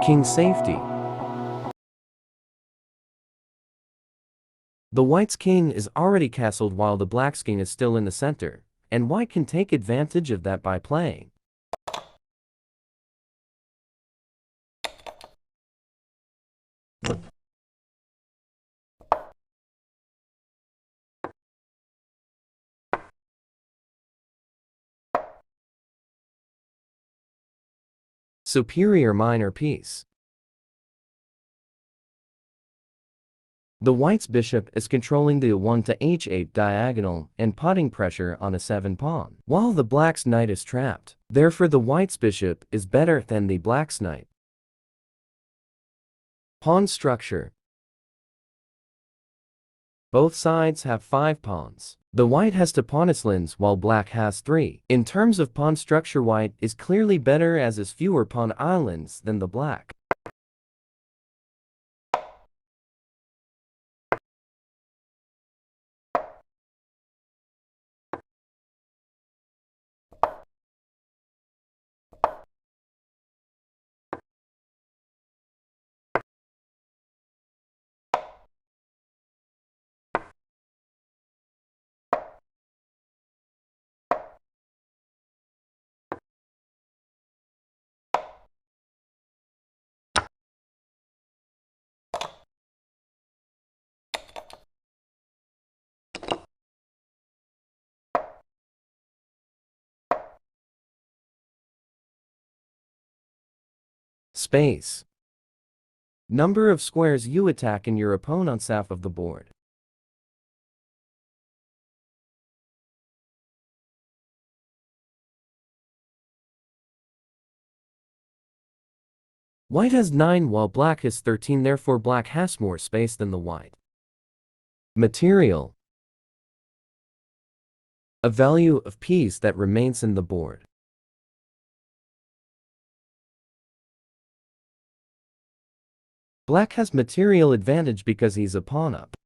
King safety. The white's king is already castled while the black's king is still in the center, and white can take advantage of that by playing superior minor piece. The white's bishop is controlling the 1 to h8 diagonal and putting pressure on a 7 pawn, while the black's knight is trapped. Therefore the white's bishop is better than the black's knight. Pawn structure. Both sides have 5 pawns. The white has 2 pawn islands while black has 3. In terms of pawn structure, white is clearly better as has fewer pawn islands than the black. Space. Number of squares you attack in your opponent's half of the board. White has 9 while black has 13, therefore black has more space than the white. Material. A value of piece that remains in the board. Black has material advantage because he's a pawn up.